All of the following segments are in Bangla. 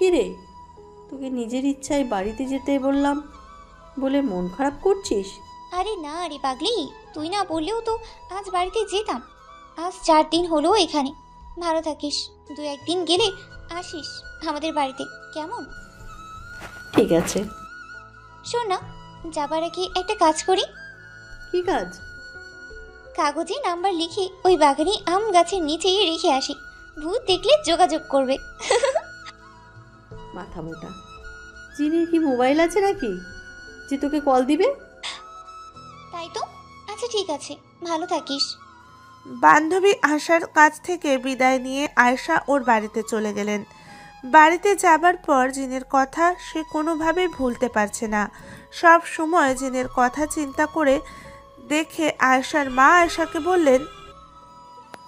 কি রে, তোকে নিজের ইচ্ছায় বাড়িতে যেতে বললাম বলে মন খারাপ করছিস? আরে না রে পাগলি, তুই না বললেও তো আজ বাড়িতে যেতাম। আজ 4 দিন হলো এখানে। ভালো থাকিস, 2-1 দিন গেলে আসিস আমাদের বাড়িতে, কেমন? ঠিক আছে। শোন না, যাবার আগে একটা কাজ করি। কি কাজ? কাগজে নাম্বার লিখে ওই বাগানে আম গাছের নিচেই রেখে আসি। ভূত দেখলে যোগাযোগ করবে। মাথা মোটা। জিনির কি মোবাইল আছে নাকি যে তোকে কল দিবে? তাই তো। আচ্ছা ঠিক আছে, ভালো থাকিস। বান্ধবী আশার কাছ থেকে বিদায় নিয়ে আয়শা ওর বাড়িতে চলে গেলেন। বাড়িতে যাবার পর জিনের কথা সে কোনোভাবেই ভুলতে পারছে না। সব সময় জিনের কথা চিন্তা করে দেখে আয়শার মা আয়শাকে বললেন,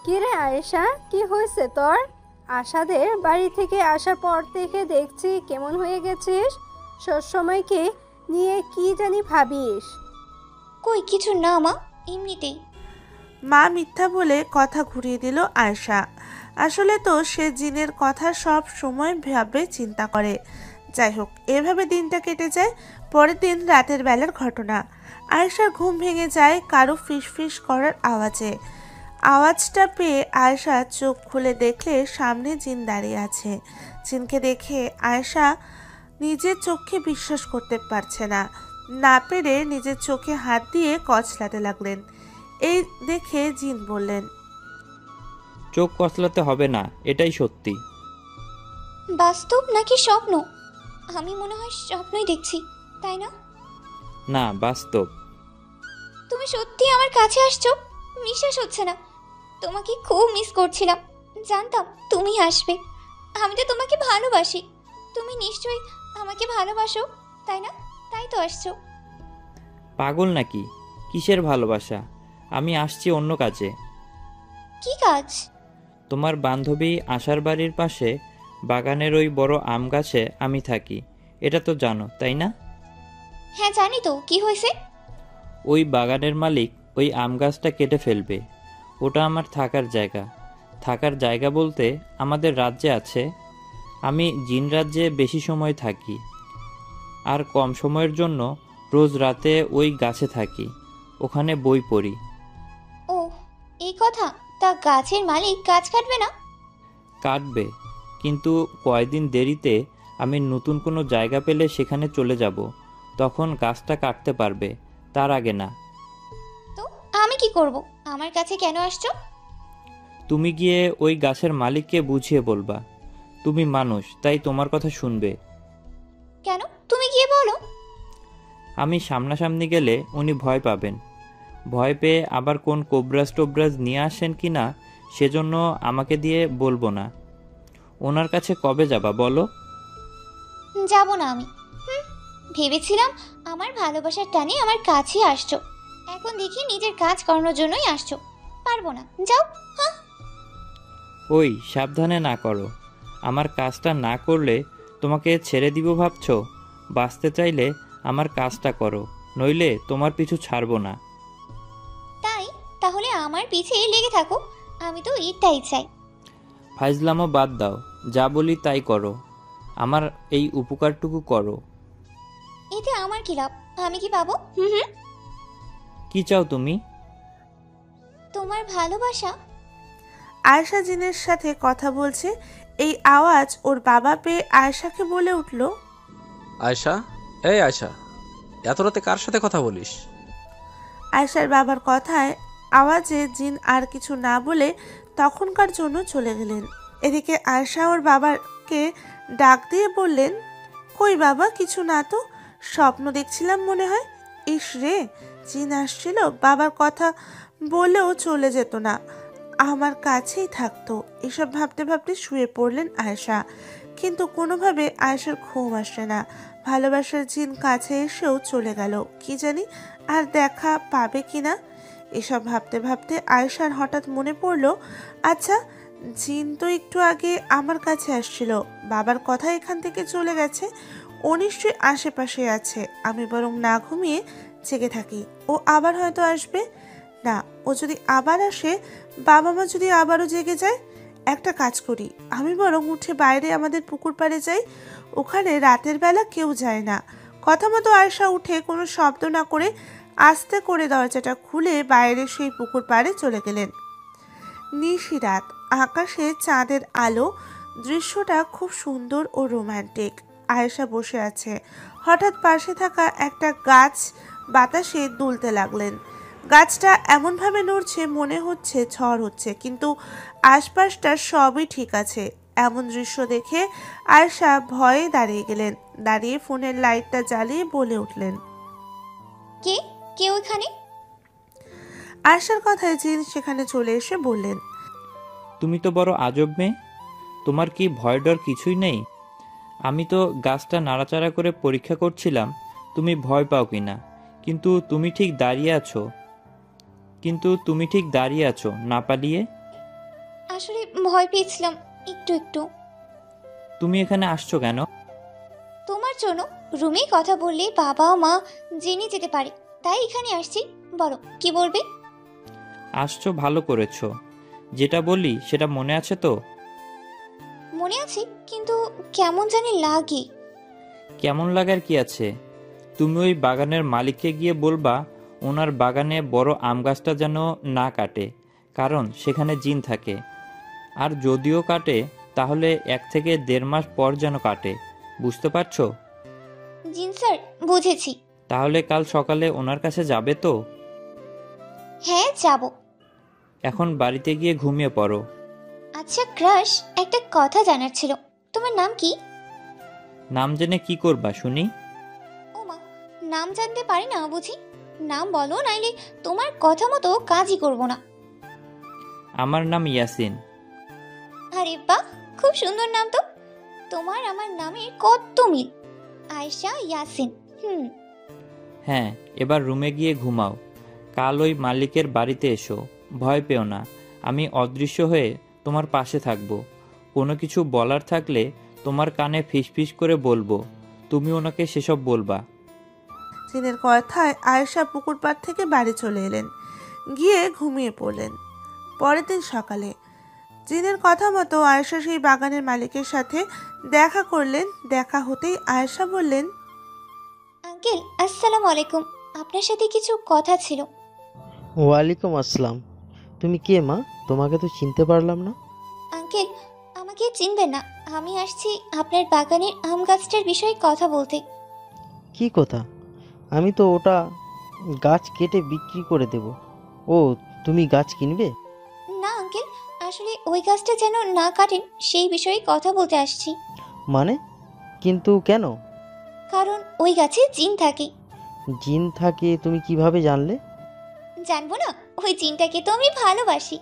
কি রে আয়েশা, কি হয়েছে তোর? আশাদের বাড়ি থেকে আসার পর থেকে দেখছি কেমন হয়ে গেছিস। সবসময়কে নিয়ে কি জানি ভাবিস। কই কিছু না মা, এমনিতেই। মা মিথ্যা বলে কথা ঘুরিয়ে দিল আয়শা। আসলে তো সে জিনের কথা সব সময় ভাবে চিন্তা করে। যাই হোক, এভাবে দিনটা কেটে যায়। পরের দিন রাতের বেলার ঘটনা। আয়শার ঘুম ভেঙে যায় কারো ফিসফিস করার আওয়াজে। আওয়াজটা পেয়ে আয়শা চোখ খুলে দেখলে সামনে জিন দাঁড়িয়ে আছে। জিনকে দেখে আয়শা নিজের চোখে বিশ্বাস করতে পারছে না। না পেরে নিজের চোখে হাত দিয়ে কচলাতে লাগলেন। এই দেখে জিন বললেন, চোখ কসলাতে হবে না, এটাই সত্যি। বাস্তব নাকি স্বপ্ন? আমি মনে হয় স্বপ্নই দেখছি, তাই না? না, বাস্তব। তুমি সত্যি আমার কাছে আসছো? বিশ্বাস হচ্ছে না। তোমাকে খুব মিস করছিলাম, জানতাম তুমি আসবে। আমি তো তোমাকে ভালোবাসি, তুমি নিশ্চয়ই আমাকে ভালোবাসো, তাই না? তাই তো আসছো। পাগল নাকি? কিসের ভালোবাসা? আমি আসছি অন্য কাজে। কি কাজ? তোমার বান্ধবী আশার বাড়ির পাশে বাগানের ওই বড় আম গাছে আমি থাকি, এটা তো জানো, তাই না? হ্যাঁ জানি তো, কি হয়েছে? ওই বাগানের মালিক ওই আম গাছটা কেটে ফেলবে। ওটা আমার থাকার জায়গা। থাকার জায়গা বলতে আমাদের রাজ্যে আছে। আমি জিন রাজ্যে বেশি সময় থাকি, আর কম সময়ের জন্য রোজ রাতে ওই গাছে থাকি, ওখানে বই পড়ি। ও, এই কথা। তা গাছের মালিক গাছ কাটবে না? কাটবে, কিন্তু কয়দিন দেরিতে আমি নতুন কোনো জায়গা পেলে সেখানে চলে যাব, তখন গাছটা কাটতে পারবে, তার আগে না। তো আমি কি করব? আমার কাছে কেন আসছো? তুমি গিয়ে ওই গাছের মালিককে বুঝিয়ে বলবা তুমি মানুষ, তাই তোমার কথা শুনবে। কেন? তুমি গিয়ে বলো। আমি সামনাসামনি গেলে উনি ভয় পাবেন। ভয় পেয়ে আবার কোন কোবরাজ টোবরাজ নিয়ে আসেন কি না সেজন্য আমাকে দিয়ে বলবো না। ওনার কাছে কবে যাবা বলো? যাব না আমি। ভেবেছিলাম আমার ভালোবাসার টানে আমার কাছে আসছো, এখন দেখি নিজের কাজ করানোর জন্যই আসছো। পারবো না, যাও। হ্যাঁ। ওই সাবধানে না করো, আমার কাজটা না করলে তোমাকে ছেড়ে দিব ভাবছো? বাঁচতে চাইলে আমার কাজটা করো, নইলে তোমার পিছু ছাড়বো না। তাই? তাহলে আমার পিছে লেগে থাকো, আমি তো এটাই চাই। ফাইজলামো বাদ দাও, যা বলি তাই করো, আমার এই উপকারটুকু করো। এতে আমার কি লাভ? আমি কি পাবো? কি চাও তুমি? তোমার ভালোবাসা। আয়শা জিনের সাথে কথা বলছে। এই আওয়াজ ওর বাবা পেয়ে আয়শাকে বলে উঠল, আয়শা, এই আয়শা, এত রাতে কার সাথে কথা বলিস? আয়শার বাবার কথায় আওয়াজে জিন আর কিছু না বলে তখনকার জন্য চলে গেলেন। এদিকে আয়শা ওর বাবাকে ডাক দিয়ে বললেন, কই বাবা, কিছু না তো, স্বপ্ন দেখছিলাম মনে হয়। ইস রে, জিন আসছিল, বাবার কথা বলেও চলে যেত না, আমার কাছেই থাকতো। এসব ভাবতে ভাবতে শুয়ে পড়লেন আয়শা। কিন্তু কোনোভাবে আয়শার ঘুম আসে না। ভালোবাসার জিন কাছে এসেও চলে গেল, কি জানি আর দেখা পাবে কিনা। এসব ভাবতে ভাবতে আয়শার হঠাৎ মনে পড়ল, আচ্ছা, জিন তো একটু আগে আমার কাছে আসছিল, বাবার কথা এখান থেকে চলে গেছে, ও নিশ্চয়ই আশেপাশে আছে। আমি বরং না ঘুমিয়ে জেগে থাকি, ও আবার হয়তো আসবে। না, ও যদি আবার আসে, বাবা মা যদি আবারও জেগে যায়, একটা কাজ করি, আমি বরং উঠে বাইরে আমাদের পুকুর পাড়ে যাই, ওখানে রাতের বেলা কেউ যায় না। কথা মতো আয়েশা উঠে কোনো শব্দ না করে আস্তে করে দরজাটা খুলে বাইরে সেই পুকুর পাড়ে চলে গেলেন। নিশিরাত, আকাশে চাঁদের আলো, দৃশ্যটা খুব সুন্দর ও রোমান্টিক। আয়েশা বসে আছে, হঠাৎ পাশে থাকা একটা গাছ বাতাসে দুলতে লাগলেন। গাছটা এমনভাবে নড়ছে মনে হচ্ছে ঝড় হচ্ছে, কিন্তু আশপাশটা সবই ঠিক আছে। এমন দৃশ্য দেখে আয়েশা ভয়ে দাঁড়িয়ে গেলেন। দাঁড়িয়ে ফোনের লাইটটা জ্বালিয়ে বলে উঠলেন, কে কেউ এখানে? আয়েশার কথায় জিন সেখানে চলে এসে বললেন, তুমি তো বড় আজব মেয়ে, তোমার কি ভয় ডর কিছুই নেই? আমি তো গাছটা নাড়াচাড়া করে পরীক্ষা করছিলাম তুমি ভয় পাও কিনা, কিন্তু তুমি ঠিক দাঁড়িয়ে আছো না পালিয়ে। আসলে ভয় পেয়েছিলাম একটু একটু। তুমি এখানে আসছো কেন? তোমার জন্য। রুমে কথা বললে বাবা মা জেনে যেতে পারে, তাই এখানে আসছি। বলো কি বলবে? আসছো ভালো করেছো, যেটা বলি সেটা মনে আছে তো? মনে আছে, কিন্তু কেমন জানি লাগে। কেমন লাগার কি আছে? তুমি ওই বাগানের মালিককে গিয়ে বলবা ওনার বাগানে বড় আম গাছটা যেন না কাটে, কারণ সেখানে জিন থাকে। আর যদিও কাটে তাহলে 1 থেকে 1.5 মাস পর যেন কাটে, বুঝতে পারছো? জিন স্যার, বুঝেছি। তাহলে কাল সকালে ওনার কাছে যাবে তো? হ্যাঁ যাব। এখন বাড়িতে গিয়ে ঘুমিয়ে পড়ো। আচ্ছা ক্রাশ, একটা কথা জানার ছিল। তোমার নাম কি? নাম জেনে কি করবা শুনি? ওমা, নাম জানতে পারি না বুঝি? নাম বলো, নাইলে তোমার কথা মতো কাজই করব না। আমার নাম ইয়াসিন। আরে বাহ, খুব সুন্দর নাম তো। তোমার আমার নামের কত মিল। আয়েশা ইয়াসিন। হ্যাঁ, এবার রুমে গিয়ে ঘুমাও। কাল ওই মালিকের বাড়িতে এসো, ভয় পেও না। আমি অদৃশ্য হয়ে তোমার পাশে থাকবো। কোনো কিছু বলার থাকলে তোমার কানে ফিসফিস করে বলবো, তুমি ওনাকে সেসব বলবা। জিনের কথায় আয়েশা পুকুর পাড় থেকে বাড়ি চলে এলেন, গিয়ে ঘুমিয়ে পড়লেন। পরের দিন সকালে জিনের কথা মতো আয়েশা সেই বাগানের মালিকের সাথে দেখা করলেন। দেখা হতেই আয়েশা বললেন, আঙ্কেল আসসালামু আলাইকুম, আপনার সাথে কিছু কথা ছিল। ওয়ালাইকুম আসসালাম। তুমি কে মা? তোমাকে তো চিনতে পারলাম না। আঙ্কেল, আমাকে চিনবেন না। আমি আসছি আপনার বাগানের আম গাছটার বিষয়ে কথা বলতে। কি কথা? আমি তো ওটা গাছ কেটে বিক্রি করে দেব। ও, তুমি গাছ কিনবে? না আঙ্কেল, আসলে ওই গাছটা যেন না কাটেন সেই বিষয়ে কথা বলতে আসছি। মানে? কিন্তু কেন? কারণ ওই গাছে জিন থাকে। জিন থাকে তুমি কিভাবে জানলে? জানবো না? ওই জিনটাকে তো আমি ভালোবাসি।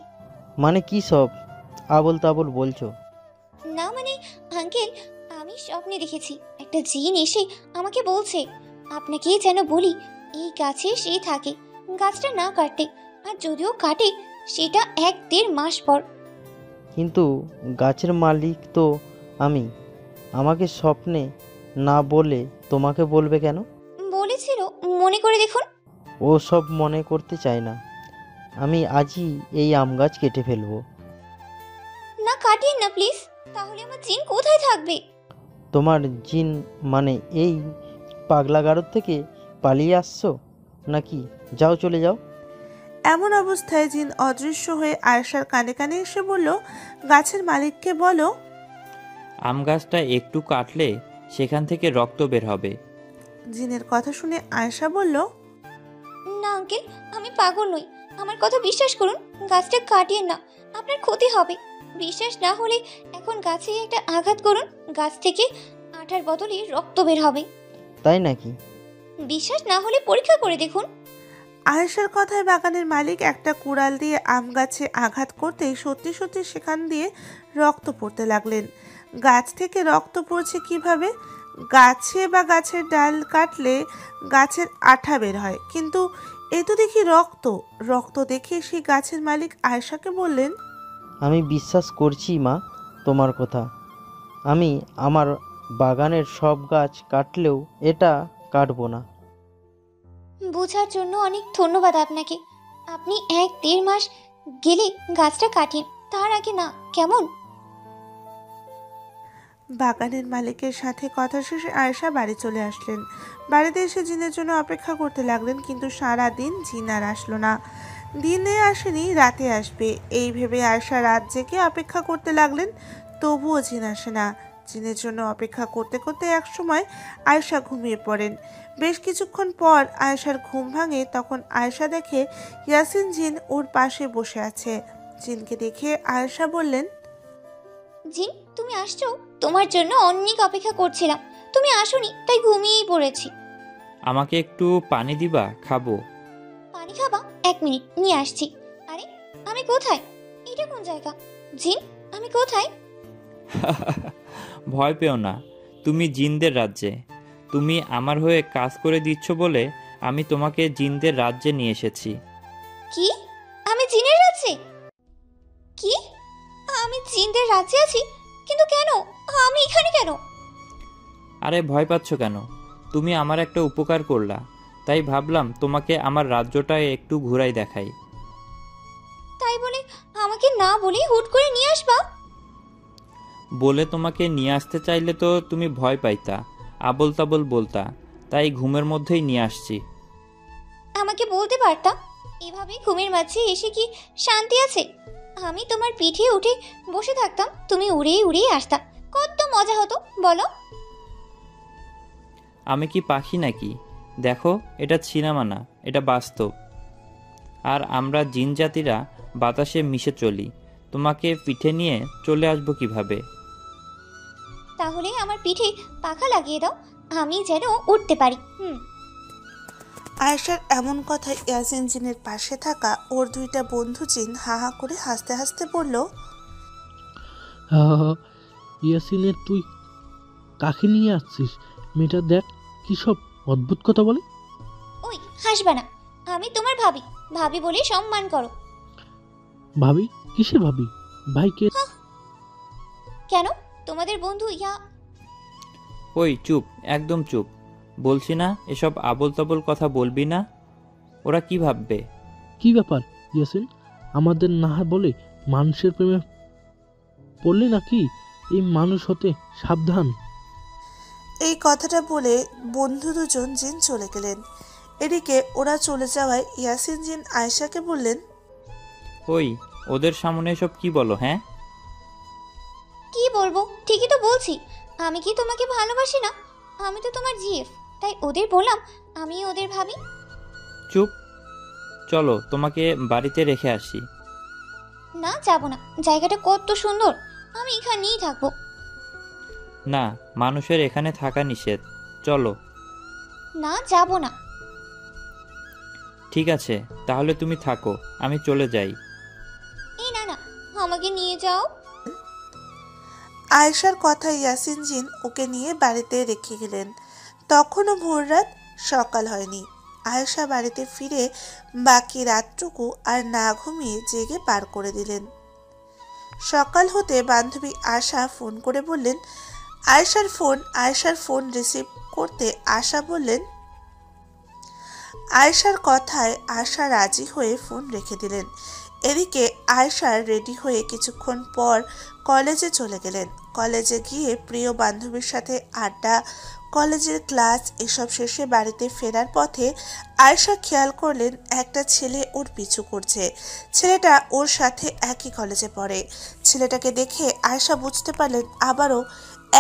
মানে কি সব আবল তাবল বলছো? না মানে আঙ্কেল, আমি স্বপ্নে দেখেছি একটা জিন এসে আমাকে বলছে আপনাকে যেন বলি এই গাছে সে থাকে, গাছটা না কাটতে। আর যদিও কাটে সেটা 1-1.5 মাস পর। কিন্তু গাছের মালিক তো আমি। আমাকে স্বপ্নে না বলে তোমাকে বলবে কেন? বলেছিল, মনে করে দেখুন। ও সব মনে করতে চাই না। আমি আজই এই আম গাছ কেটে ফেলবো। না কাটিয়েন না প্লিজ, তাহলে আমার জিন কোথায় থাকবে? তোমার জিন মানে এই পাগলা গারদ থেকে পালিয়ে আসছো নাকি? যাও, চলে যাও। এমন অবস্থায় জিন অদৃশ্য হয়ে আয়েশার কানে কানে এসে বলল, গাছের মালিককে বলো আম গাছটা একটু কাটলে সেখান থেকে রক্ত বের হবে। জিনের কথা শুনে আয়েশা বলল, না আঙ্কেল, আমি পাগল নই, আমার কথা বিশ্বাস করুন। গাছটা কাটিয়েন না, আপনার ক্ষতি হবে। বিশ্বাস না হলে এখন গাছে একটা আঘাত করুন, গাছ থেকে আঠার বদলে রক্ত বের হবে। তাই নাকি? বিশ্বাস না হলে পরীক্ষা করে দেখুন। আয়েশার কথায় বাগানের মালিক একটা কুড়াল দিয়ে আম গাছে আঘাত করতেই সত্যি সত্যি সেখান দিয়ে রক্ত পড়তে লাগলেন। গাছ থেকে রক্ত পড়ছে কিভাবে? গাছে বা গাছের ডাল কাটলে গাছের আঠা বের হয়, কিন্তু এ তো দেখি রক্ত। রক্ত দেখে সেই গাছের মালিক আয়েশাকে বললেন, আমি বিশ্বাস করছি মা তোমার কথা। আমি আমার বাগানের সব গাছ কাটলেও এটা কাটবো না। বোঝার জন্য অনেক ধন্যবাদ আপনাকে। আপনি 1-1.5 মাস গেলে গাছটা কাটিয়ে তার আগে না, কেমন? বাগানের মালিকের সাথে কথা শেষে আয়েশা বাড়ি চলে আসলেন। বাড়িতে এসে জিনের জন্য অপেক্ষা করতে লাগলেন, কিন্তু সারা দিন জিন আর আসলো না। দিনে আসেনি, রাতে আসবে এই ভেবে আয়েশা রাত জেগে অপেক্ষা করতে লাগলেন, তবুও জিন আসে না। জিনের জন্য অপেক্ষা করতে করতে একসময় আয়েশা ঘুমিয়ে পড়েন। বেশ কিছুক্ষণ পর আয়েশার ঘুম ভাঙে, তখন আয়েশা দেখে ইয়াসিন জিন ওর পাশে বসে আছে। জিনকে দেখে আয়েশা বললেন, জিন, তুমি আসছো? তোমার জন্য অনেক অপেক্ষা করছিলাম, তুমি আসোনি তাই ঘুমিয়েই পড়েছি। আমাকে একটু পানি দিবা, খাবো। পানি খাবা? 1 মিনিট, নিয়ে আসছি। আরে, আমি কোথায়? এটা কোন জায়গা? জিন, আমি কোথায়? ভয় পেও না, তুমি জিনদের রাজ্যে। তুমি আমার হয়ে কাজ করে দিচ্ছ বলে আমি তোমাকে জিনদের রাজ্যে নিয়ে এসেছি। কি? আমি জিনের রাজ্যে? কি? আমি জিনদের রাজ্যে আছি? কিন্তু কেন? আমি এখানে কেন? আরে ভয় পাচ্ছ কেন? তুমি আমার একটা উপকার করলা, তাই ভাবলাম তোমাকে আমার রাজ্যটা একটু ঘুরাই দেখাই। তাই বলে আমাকে না বলে হুট করে নিয়ে আসবা? বলে তোমাকে নিয়ে আসতে চাইলে তো তুমি ভয় পাইতা, আবল তাবল বলতা, তাই ঘুমের মধ্যেই নিয়ে আসছি। আমাকে বলতে পারতা? এভাবে ঘুমের মাঝে এসে কি শান্তি আছে? আমি তোমার পিঠে উঠে বসে থাকতাম, তুমি উড়ে উড়ে আসতা, কত মজা হতো বলো। আমি কি পাখি নাকি? দেখো, এটা সিনেমা না, এটা বাস্তব। আর আমরা জিন জাতিরা বাতাসে মিশে চলি, তোমাকে পিঠে নিয়ে চলে আসবো কিভাবে? তাহলে আমার পিঠে পাখা লাগিয়ে দাও, আমি যেন উঠতে পারি। আয়েশার এমন কথায় ইয়াসিন জিনের পাশে থাকা ওর দুইটা বন্ধু জিন হা হা করে হাসতে হাসতে বলল, ইয়াসিনের তুই কাকে নিয়ে আসছিস? মেয়েটা দেখ কি সব অদ্ভুত কথা বলে। ওই, হাসবা না, আমি তোমার ভাবি, ভাবি বলে সম্মান করো। ভাবি? কিসের ভাবি? ভাইকে? কেন? তোমাদের বন্ধু ওই চুপ, একদম চুপ। বলছি না এসব আবল তাবল কথা বলবি না, ওরা কি ভাববে? কি ব্যাপার ইয়াসিন, আমাদের না বলে মানুষের প্রেমে পড়লে নাকি? এই মানুষ হতে সাবধান। এই কথাটা বলে বন্ধু দুজন জিন চলে গেলেন। এদিকে ওরা চলে যাওয়ায় ইয়াসিন জিন আয়েশাকে বললেন, ওই ওদের সামনে এসব কি বলো? হ্যাঁ, কি বলবো? ঠিকই তো বলছি, আমি কি তোমাকে ভালোবাসি না? আমি তো তোমার জিএফ, তাই ওদের বললাম আমি ওদের ভাবি। চুপ, চলো তোমাকে বাড়িতে রেখে আসি। না, যাব না, জায়গাটা কত সুন্দর, আমি এখানেই থাকবো। না, মানুষের এখানে থাকা নিষেধ, চলো। না, যাব না। ঠিক আছে, তাহলে তুমি থাকো, আমি চলে যাই। এই না না, আমাকে নিয়ে যাও। আয়েশার কথায় ইয়াসিন জিন ওকে নিয়ে বাড়িতে রেখে গেলেন। তখনও ভোররাত, সকাল হয়নি। আয়েশা বাড়িতে ফিরে বাকি রাতটুকু আর না ঘুমিয়ে জেগে পার করে দিলেন। সকাল হতে বান্ধবী আশা ফোন করে বললেন, আয়েশার ফোন রিসিভ করতে আশা বললেন, আয়েশার কথায় আশা রাজি হয়ে ফোন রেখে দিলেন। এদিকে আয়েশা রেডি হয়ে কিছুক্ষণ পর কলেজে চলে গেলেন। কলেজে গিয়ে প্রিয় বান্ধবীর সাথে আড্ডা, কলেজের ক্লাস এসব শেষে বাড়িতে ফেরার পথে আয়েশা খেয়াল করলেন একটা ছেলে ওর পিছু করছে। ছেলেটা ওর সাথে একই কলেজে পড়ে। ছেলেটাকে দেখে আয়েশা বুঝতে পারলেন আবারও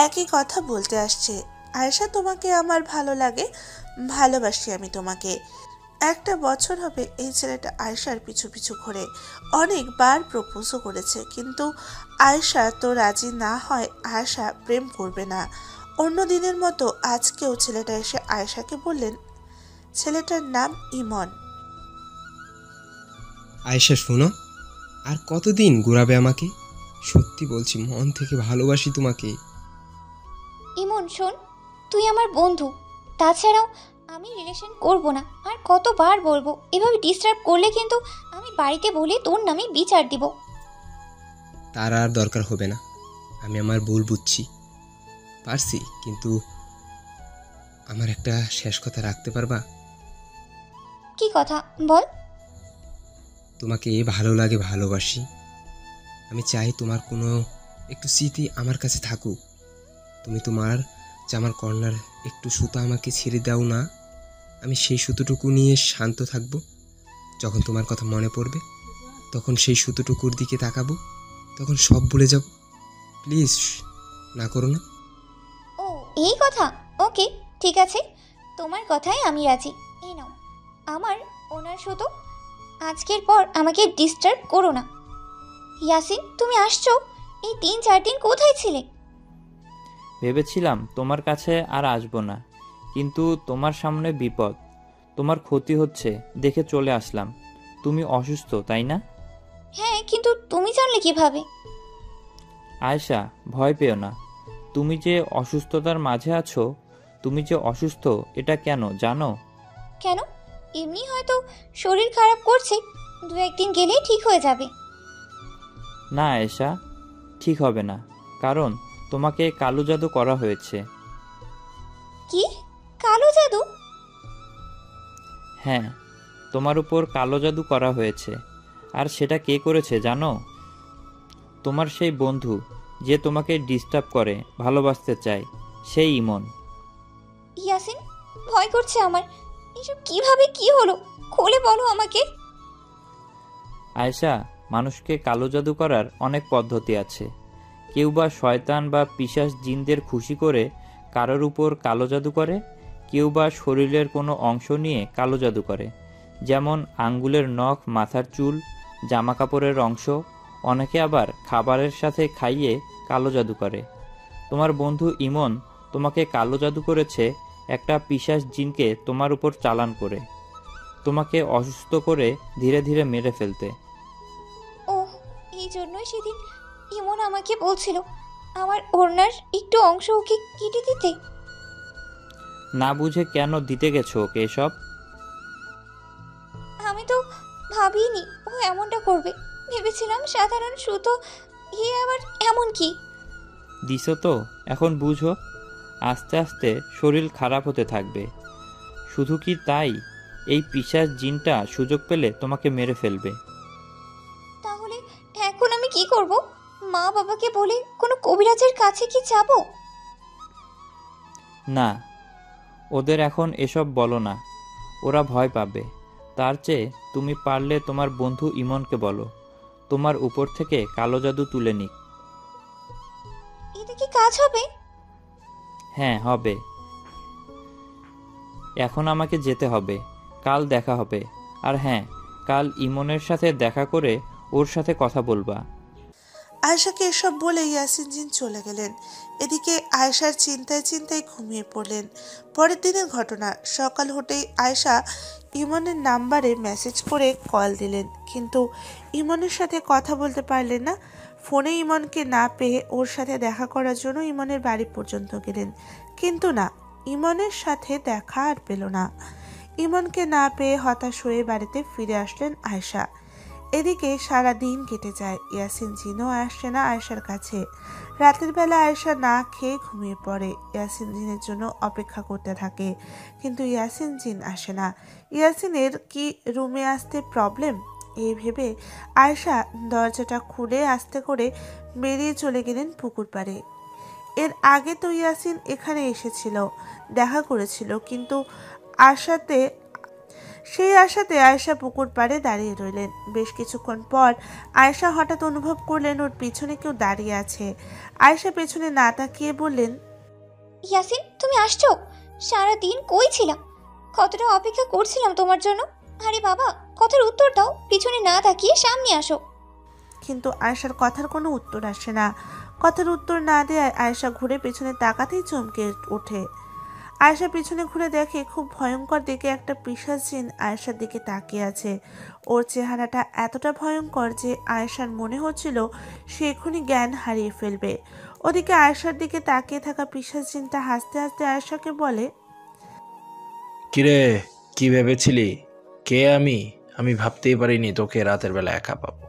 একই কথা বলতে আসছে, আয়েশা তোমাকে আমার ভালো লাগে, ভালোবাসি আমি তোমাকে। 1 বছর হবে এই ছেলেটা আয়েশার পিছু পিছু ঘোরে, অনেকবার প্রপোজও করেছে, কিন্তু আয়েশা তো রাজি না হয় আয়েশা প্রেম করবে না। অন্য দিনের মতো আজকেও ছেলেটা এসে আয়েশাকে বললেন, ছেলেটার নাম ইমন। আয়েশা শোনো, আর কতদিন ঘুরাবে আমাকে? সত্যি বলছি, মন থেকে ভালোবাসি তোমাকে। ইমন শোন, তুই আমার বন্ধু, তাছাড়াও আমি রিলেশন করব না। আর কতবার বলবো, এভাবে ডিস্টার্ব করলে কিন্তু আমি বাড়িতে বলে তোর নামে বিচার দিব। তার আর দরকার হবে না, আমি আমার ভুল বুঝছি পারছি, কিন্তু আমার একটা শেষ কথা রাখতে পারবা? কি কথা বল? তোমাকে ভালো লাগে, ভালোবাসি, আমি চাই তোমার কোনো একটু স্মৃতি আমার কাছে থাকুক। তুমি তোমার জামার কর্নার একটু সুতো আমাকে ছেড়ে দাও না, আমি সেই সুতোটুকু নিয়ে শান্ত থাকবো। যখন তোমার কথা মনে পড়বে তখন সেই সুতোটুকুর দিকে তাকাবো, তখন সব ভুলে যাব। প্লিজ না করো না। ও এই কথা, ওকে ঠিক আছে, তোমার কথায় আমি রাজি। এই নাও আমার ওনার সুতো, আজকের পর আমাকে ডিস্টার্ব করো না। ইয়াসিন তুমি আসছো, এই 3-4 দিন কোথায় ছিলে? ভেবেছিলাম তোমার কাছে আর আসবো না, কিন্তু তোমার সামনে বিপদ, তোমার ক্ষতি হচ্ছে দেখে চলে আসলাম। তুমি অসুস্থ তাই না? হ্যাঁ, কিন্তু তুমি জানলে কিভাবে? আয়েশা, ভয় পেও না। তুমি যে অসুস্থতার মাঝে আছো, তুমি যে অসুস্থ এটা কেন জানো? কেন? এমনি হয়তো শরীর খারাপ করছে, 2-1 দিন গেলেই ঠিক হয়ে যাবে। না আয়েশা, ঠিক হবে না, কারণ তোমাকে কালো জাদু করা হয়েছে। কি? কালো জাদু? হ্যাঁ, তোমার উপর কালো জাদু করা হয়েছে। আর সেটা কে করেছে জানো? তোমার সেই বন্ধু যে তোমাকে ডিস্টার্ব করে, ভালোবাসতে চায়, সেই ইমন। ইয়াসিন ভয় করছে আমার, এসব কিভাবে কি হলো, খুলে বলো আমাকে। আয়েশা, মানুষকে কালো জাদু করার অনেক পদ্ধতি আছে। কেউ বা শয়তান বা পিশাচ জিনদের খুশি করে কারোর উপর কালো জাদু করে, কেউ বা শরীরের কোনো অংশ নিয়ে কালো জাদু করে, যেমন আঙ্গুলের নখ, মাথার চুল, জামা কাপড়ের অংশ। অনেকে আবার খাবারের সাথে খাইয়ে কালো জাদু করে। তোমার বন্ধু ইমন তোমাকে কালো জাদু করেছে একটা পিশাচ জিনকে তোমার উপর চালান করে, তোমাকে অসুস্থ করে ধীরে ধীরে মেরে ফেলতে। ও এই জন্যই সেদিন ইমন আমাকে বলছিল আমার ওড়নার একটু অংশ ওকে কেটে দিতে। না বুঝে কেন দিতে গেছো ওকে এসব? আমি তো ভাবিনি ও এমনটা করবে, ভেবেছিলাম সাধারণ সুতো, এ আবার এমন কি? দিছো তো, এখন বুঝো। আস্তে আস্তে শরীর খারাপ হতে থাকবে। শুধু কি তাই, এই পিশাচ জিনটা সুযোগ পেলে তোমাকে মেরে ফেলবে। তাহলে এখন আমি কি করব? মা বাবাকে বলে কোনো কবিরাজের কাছে কি যাব? না, ওদের এখন এসব বলো না, ওরা ভয় পাবে। তার চেয়ে তুমি পারলে তোমার বন্ধু ইমনকে বলো তোমার উপর থেকে কালো জাদু তুলে নিক। এটা কি কাজ হবে? হ্যাঁ হবে। এখন আমাকে যেতে হবে, কাল দেখা হবে। আর হ্যাঁ, কাল ইমনের সাথে দেখা করে ওর সাথে কথা বলবা। আয়েশাকে এসব বলে ইয়াসিন জিন চলে গেলেন। এদিকে আয়েশার চিন্তায় চিন্তায় ঘুমিয়ে পড়লেন। পরের দিনের ঘটনা, সকাল হতেই আয়েশা ইমনের নাম্বারে মেসেজ করে কল দিলেন, কিন্তু ইমনের সাথে কথা বলতে পারলেন না। ফোনে ইমনকে না পেয়ে ওর সাথে দেখা করার জন্য ইমনের বাড়ি পর্যন্ত গেলেন, কিন্তু না, ইমনের সাথে দেখা আর পেল না। ইমনকে না পেয়ে হতাশ হয়ে বাড়িতে ফিরে আসলেন আয়েশা। এদিকে সারা দিন কেটে যায়, ইয়াসিন জিনও আসছে না আয়েশার কাছে। রাতের বেলা আয়েশা না খেয়ে ঘুমিয়ে পড়ে, ইয়াসিন জিনের জন্য অপেক্ষা করতে থাকে, কিন্তু ইয়াসিন জিন আসে না। ইয়াসিনের কি রুমে আসতে প্রবলেম, এই ভেবে আয়েশা দরজাটা খুলে আস্তে করে বেরিয়ে চলে গেলেন পুকুর পাড়ে। এর আগে তো ইয়াসিন এখানে এসেছিল, দেখা করেছিল, কিন্তু সেই আশাতে আয়েশা পুকুর পাড়ে দাঁড়িয়ে রইলেন। বেশ কিছুক্ষণ পর আয়েশা হঠাৎ অনুভব করলেন ওর পিছনে কেউ দাঁড়িয়ে আছে। আয়েশা পেছনে না তাকিয়ে বললেন, ইয়াসিন তুমি আসছো? সারা দিন কই ছিলা? কতটা অপেক্ষা করছিলাম তোমার জন্য। আরে বাবা, কথার উত্তর দাও, পিছনে না তাকিয়ে সামনে আসো। কিন্তু আয়েশার কথার কোনো উত্তর আসে না। কথার উত্তর না দেওয়ায় আয়েশা ঘুরে পেছনে তাকাতেই চমকে ওঠে। আয়েশা পিছনে ঘুরে দেখে খুব ভয়ঙ্কর দিকে একটা পিশাচ জিন আয়েশার দিকে তাকিয়ে আছে। ওর চেহারাটা এতটা ভয়ঙ্কর যে আয়েশার মনে হচ্ছিল সে এখনই জ্ঞান হারিয়ে ফেলবে। ওদিকে আয়েশার দিকে তাকিয়ে থাকা পিশাচ জিনটা হাসতে হাসতে আয়েশাকে বলে, কিরে, কি ভেবেছিলি? কে আমি? আমি ভাবতেই পারিনি তোকে রাতের বেলা একা পাবো।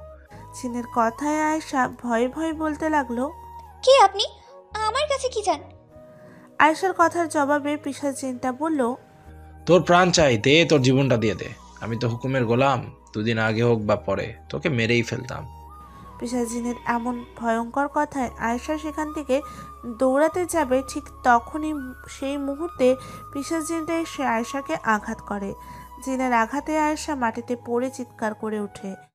জিনের কথায় আয়েশা ভয়ে ভয়ে বলতে লাগলো, কে আপনি? আমার কাছে কি চান? আয়েশার কথার জবাবে পিশাচ জিনটা বলল, তোর প্রাণ চাই, দে, তোর জীবনটা দিয়ে দে। আমি তো হুকুমের গোলাম, দুদিন আগে হোক বা পরে তোকে মেরেই ফেলতাম। পিশাচ জিনের এমন ভয়ঙ্কর কথায় আয়েশা সেখান থেকে দৌড়াতে যাবে, ঠিক তখনই সেই মুহূর্তে পিশাচ জিনটা এসে আয়েশাকে আঘাত করে। জিনের আঘাতে আয়েশা মাটিতে পড়ে চিৎকার করে ওঠে।